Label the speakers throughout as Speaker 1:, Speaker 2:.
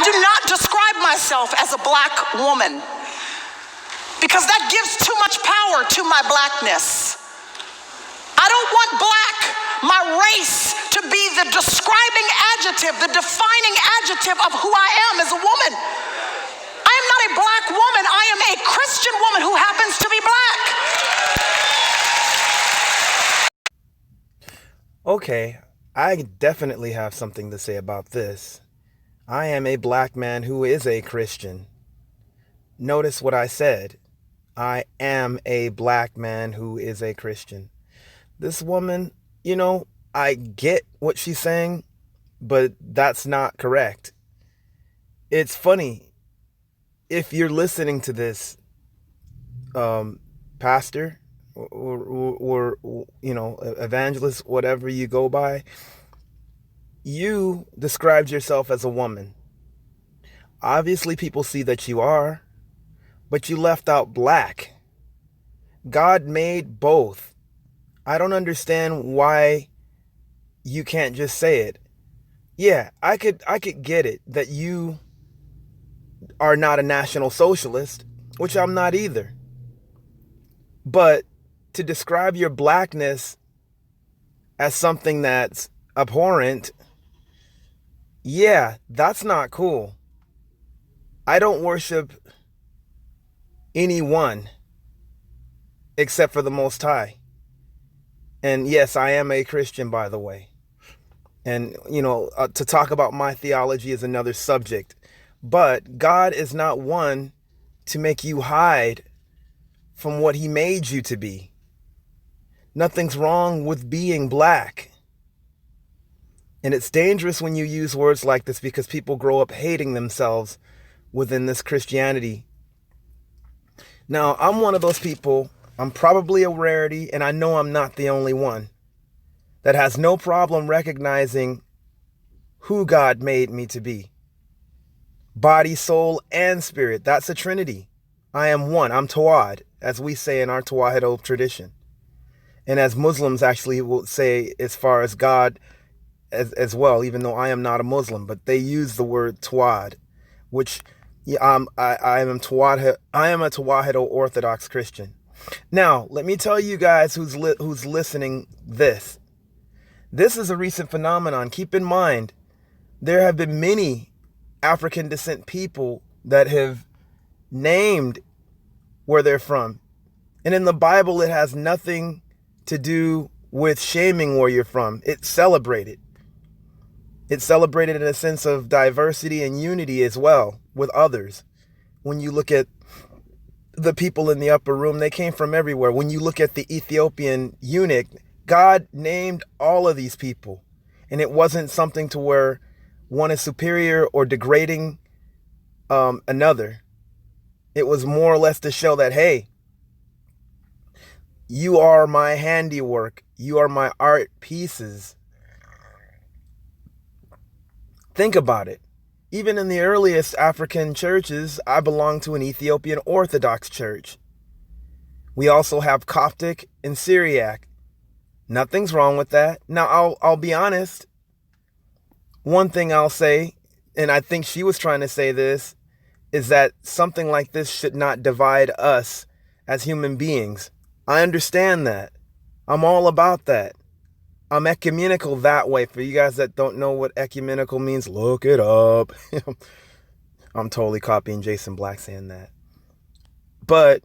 Speaker 1: do not describe myself as a black woman because that gives too much power to my blackness. I don't want black, my race, to be the describing adjective, the defining adjective of who I am as a woman. I am not a black woman. I am a Christian woman who happens to be black.
Speaker 2: Okay, I definitely have something to say about this. I am a black man who is a Christian. Notice what I said. I am a black man who is a Christian. This woman, I get what she's saying, but that's not correct. It's funny. If you're listening to this, pastor, or evangelist, whatever you go by, you described yourself as a woman. Obviously, people see that you are, but you left out black. God made both. I don't understand why you can't just say it. Yeah, I could get it that you are not a National Socialist, which I'm not either. But to describe your blackness as something that's abhorrent, yeah, that's not cool. I don't worship anyone except for the Most High. And yes, I am a Christian, by the way. And, to talk about my theology is another subject. But God is not one to make you hide from what he made you to be. Nothing's wrong with being black. And it's dangerous when you use words like this because people grow up hating themselves within this Christianity. Now, I'm one of those people, I'm probably a rarity, and I know I'm not the only one, that has no problem recognizing who God made me to be. Body, soul, and spirit. That's a trinity. I am one. I'm Tawad, as we say in our Tawahido tradition. And as Muslims actually will say as far as God as well, even though I am not a Muslim, but they use the word Tawad, which I am a Tawahido Orthodox Christian. Now, let me tell you guys who's listening this. This is a recent phenomenon. Keep in mind, there have been many African descent people that have named where they're from. And in the Bible, it has nothing to do with shaming where you're from. It's celebrated. It's celebrated in a sense of diversity and unity as well with others. When you look at the people in the upper room, they came from everywhere. When you look at the Ethiopian eunuch, God named all of these people. And it wasn't something to where one is superior or degrading another. It was more or less to show that, hey, you are my handiwork. You are my art pieces. Think about it. Even in the earliest African churches, I belong to an Ethiopian Orthodox church. We also have Coptic and Syriac. Nothing's wrong with that. Now, I'll be honest. One thing I'll say, and I think she was trying to say this, is that something like this should not divide us as human beings. I understand that. I'm all about that. I'm ecumenical that way. For you guys that don't know what ecumenical means, look it up. I'm totally copying Jason Black saying that. But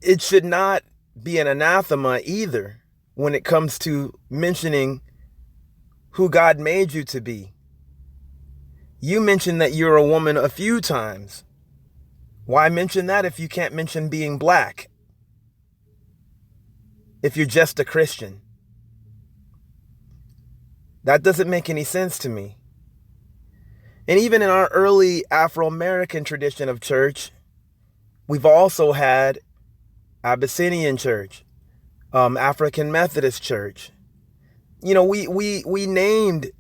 Speaker 2: it should not be an anathema either when it comes to mentioning who God made you to be. You mentioned that you're a woman a few times. Why mention that if you can't mention being black? If you're just a Christian? That doesn't make any sense to me. And even in our early Afro-American tradition of church, we've also had Abyssinian church, African Methodist church. We named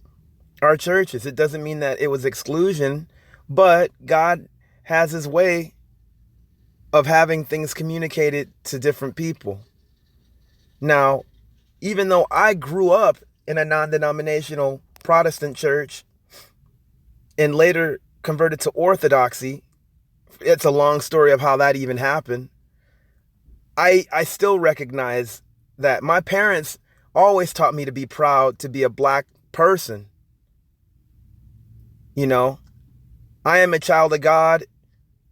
Speaker 2: our churches. It doesn't mean that it was exclusion, but God has his way of having things communicated to different people. Now, even though I grew up in a non-denominational Protestant church, and later converted to Orthodoxy. It's a long story of how that even happened. I still recognize that my parents always taught me to be proud to be a black person. You know, I am a child of God,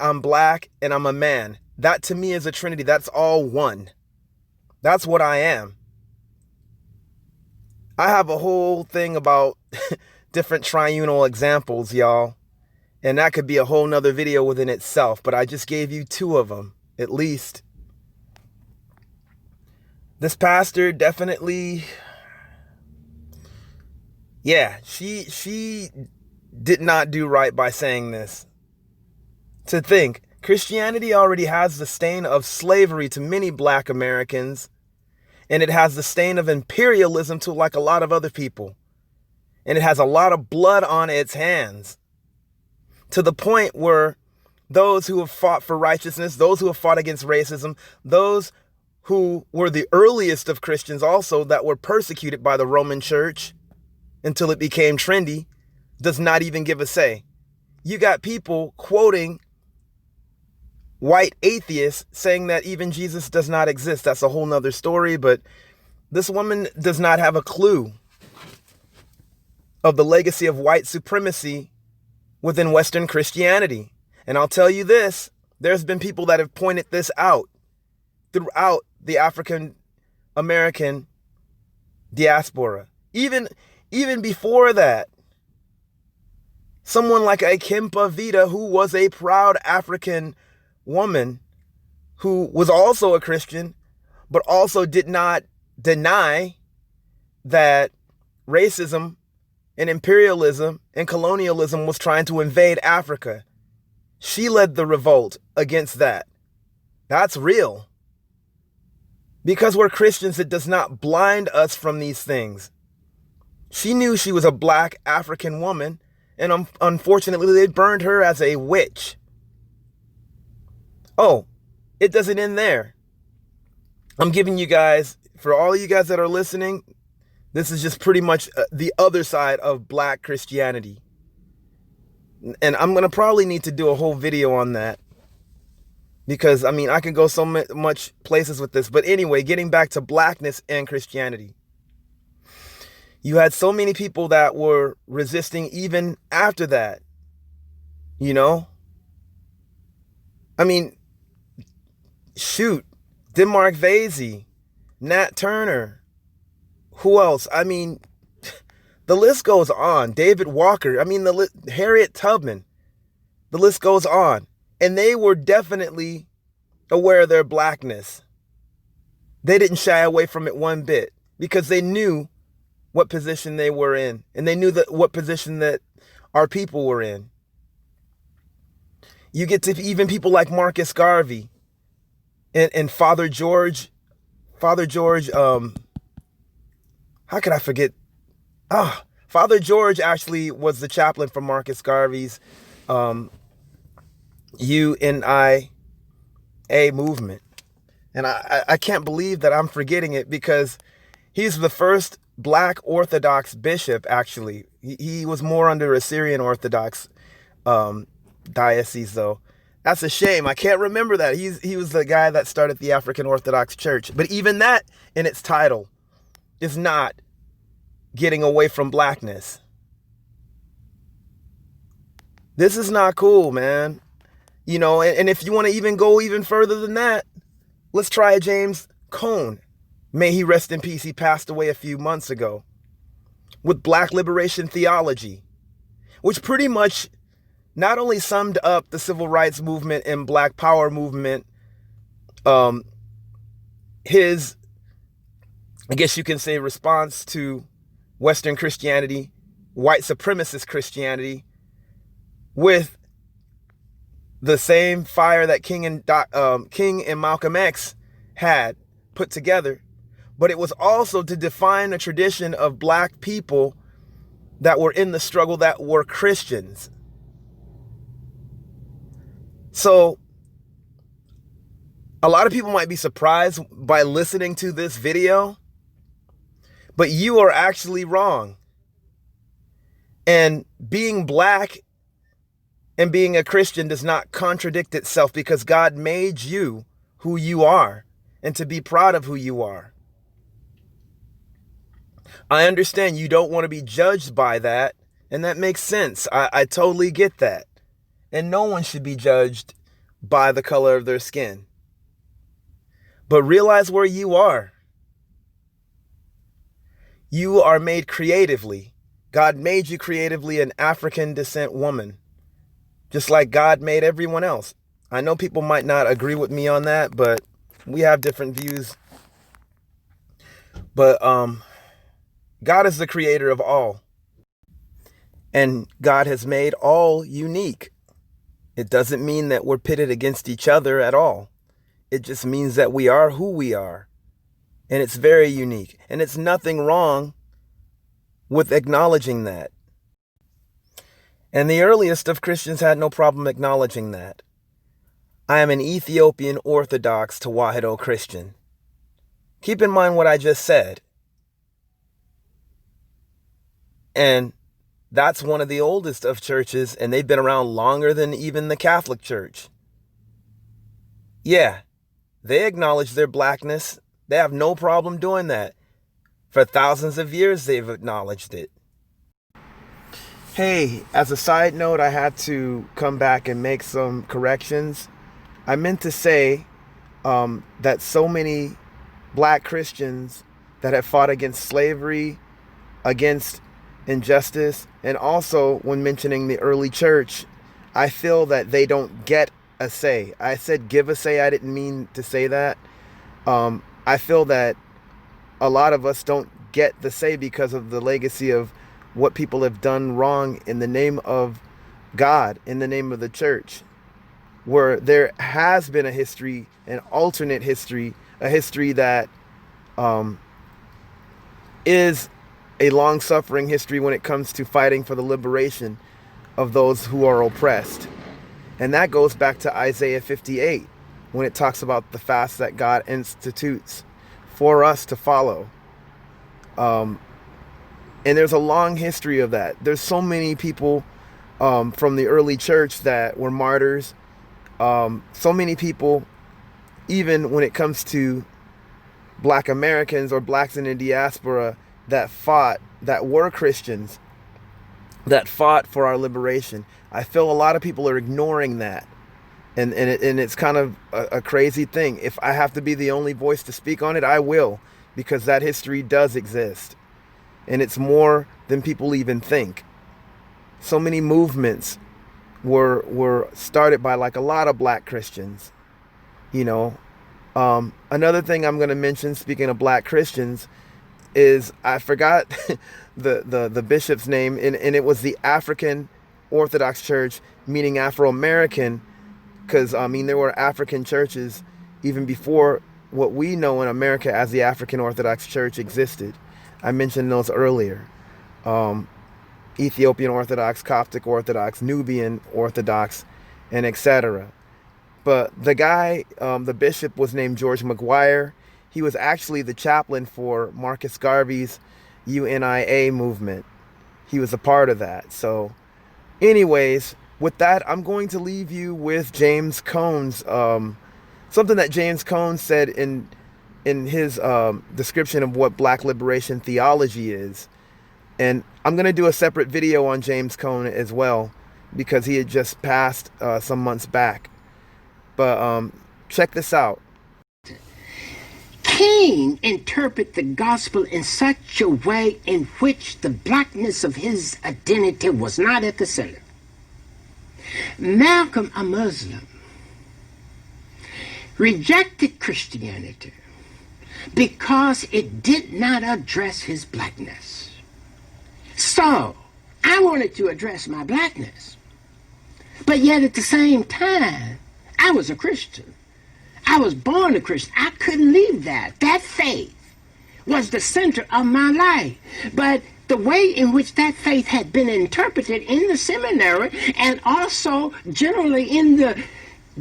Speaker 2: I'm black, and I'm a man. That to me is a trinity. That's all one. That's what I am. I have a whole thing about different triunal examples, y'all. And that could be a whole nother video within itself, but I just gave you 2 of them, at least. This pastor definitely, yeah, she did not do right by saying this. To think, Christianity already has the stain of slavery to many black Americans, and it has the stain of imperialism to like a lot of other people. And it has a lot of blood on its hands, to the point where those who have fought for righteousness, those who have fought against racism, those who were the earliest of Christians also that were persecuted by the Roman Church until it became trendy, does not even give a say. You got people quoting white atheists saying that even Jesus does not exist. That's a whole nother story, but this woman does not have a clue of the legacy of white supremacy within Western Christianity. And I'll tell you this, there's been people that have pointed this out throughout the African American diaspora. Even before that, someone like Akimpa Vita, who was a proud African woman, who was also a Christian, but also did not deny that racism and imperialism and colonialism was trying to invade Africa. She led the revolt against that. That's real. Because we're Christians, it does not blind us from these things. She knew she was a black African woman, and unfortunately they burned her as a witch. Oh, it doesn't end there. I'm giving you guys, for all of you guys that are listening, this is just pretty much the other side of black Christianity. And I'm going to probably need to do a whole video on that. Because, I mean, I can go so much places with this. But anyway, getting back to blackness and Christianity. You had so many people that were resisting even after that. You know? I mean, shoot. Denmark Vesey, Nat Turner. Who else? I mean, the list goes on. David Walker. I mean, Harriet Tubman. The list goes on. And they were definitely aware of their blackness. They didn't shy away from it one bit because they knew what position they were in. And they knew what position that our people were in. You get to even people like Marcus Garvey and Father George, how could I forget? Father George actually was the chaplain for Marcus Garvey's UNIA movement. And I can't believe that I'm forgetting it because he's the first black Orthodox bishop, actually. He was more under a Syrian Orthodox diocese, though. That's a shame. I can't remember that. He was the guy that started the African Orthodox Church. But even that in its title is not getting away from blackness. This is not cool, man. You know, and if you want to even go even further than that, let's try James Cone. May he rest in peace. He passed away a few months ago. With black liberation theology, which pretty much not only summed up the civil rights movement and black power movement, his, I guess you can say, response to Western Christianity, white supremacist Christianity, with the same fire that King and Malcolm X had put together. But it was also to define a tradition of black people that were in the struggle that were Christians. So a lot of people might be surprised by listening to this video, but you are actually wrong. And being black And being a Christian does not contradict itself, because God made you who you are and to be proud of who you are. I understand you don't want to be judged by that, and that makes sense. I totally get that. And no one should be judged by the color of their skin. But realize where you are. You are made creatively. God made you creatively an African descent woman, just like God made everyone else. I know people might not agree with me on that, but we have different views. But God is the creator of all. And God has made all unique. It doesn't mean that we're pitted against each other at all. It just means that we are who we are. And it's very unique. And it's nothing wrong with acknowledging that. And the earliest of Christians had no problem acknowledging that. I am an Ethiopian Orthodox Tewahedo Christian. Keep in mind what I just said. And that's one of the oldest of churches, and they've been around longer than even the Catholic Church. Yeah, they acknowledge their blackness. They have no problem doing that. For thousands of years, they've acknowledged it. Hey, as a side note, I had to come back and make some corrections. I meant to say that so many black Christians that have fought against slavery, against injustice, and also when mentioning the early church, I feel that they don't get a say. I said give a say. I didn't mean to say that. I feel that a lot of us don't get the say because of the legacy of what people have done wrong in the name of God, in the name of the church, where there has been a history, an alternate history, a history that is a long-suffering history when it comes to fighting for the liberation of those who are oppressed. And that goes back to Isaiah 58, when it talks about the fast that God institutes for us to follow. And there's a long history of that. There's so many people from the early church that were martyrs. So many people, even when it comes to Black Americans or blacks in the diaspora, that fought, that were Christians, that fought for our liberation. I feel a lot of people are ignoring that. And it's kind of a crazy thing. If I have to be the only voice to speak on it, I will, because that history does exist. And it's more than people even think. So many movements were started by like a lot of black Christians, you know. Another thing I'm going to mention, speaking of black Christians, is I forgot the bishop's name, and it was the African Orthodox Church, meaning Afro-American, because I mean there were African churches even before what we know in America as the African Orthodox Church existed. I mentioned those earlier. Ethiopian Orthodox, Coptic Orthodox, Nubian Orthodox, and etc. But the guy, the bishop, was named George McGuire. He was actually the chaplain for Marcus Garvey's UNIA movement. He was a part of that. So anyways, with that, I'm going to leave you with James Cone's, something that James Cone said in his description of what black liberation theology is. And I'm going to do a separate video on James Cone as well, because he had just passed some months back. But check this out.
Speaker 3: King interpreted the gospel in such a way in which the blackness of his identity was not at the center. Malcolm, a Muslim, rejected Christianity because it did not address his blackness. So, I wanted to address my blackness, but yet at the same time, I was a Christian. I was born a Christian. I couldn't leave that. That faith was the center of my life. But the way in which that faith had been interpreted in the seminary, and also generally in the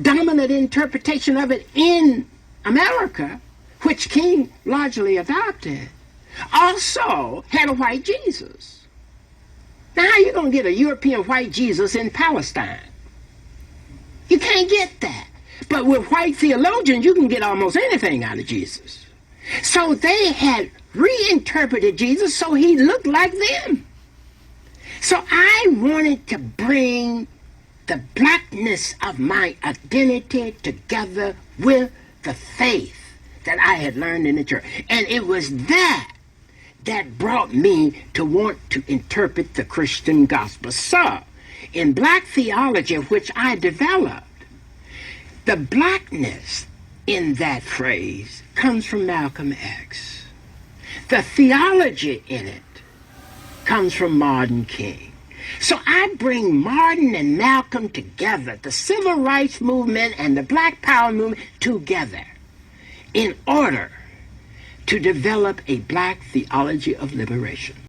Speaker 3: dominant interpretation of it in America, which King largely adopted, also had a white Jesus. Now, how are you going to get a European white Jesus in Palestine? You can't get that. But with white theologians, you can get almost anything out of Jesus. So they had reinterpreted Jesus so he looked like them. So I wanted to bring the blackness of my identity together with the faith that I had learned in the church. And it was that brought me to want to interpret the Christian gospel. So, in black theology, which I developed, the blackness in that phrase comes from Malcolm X. The theology in it comes from Martin King. So I bring Martin and Malcolm together, the civil rights movement and the black power movement together, in order to develop a black theology of liberation.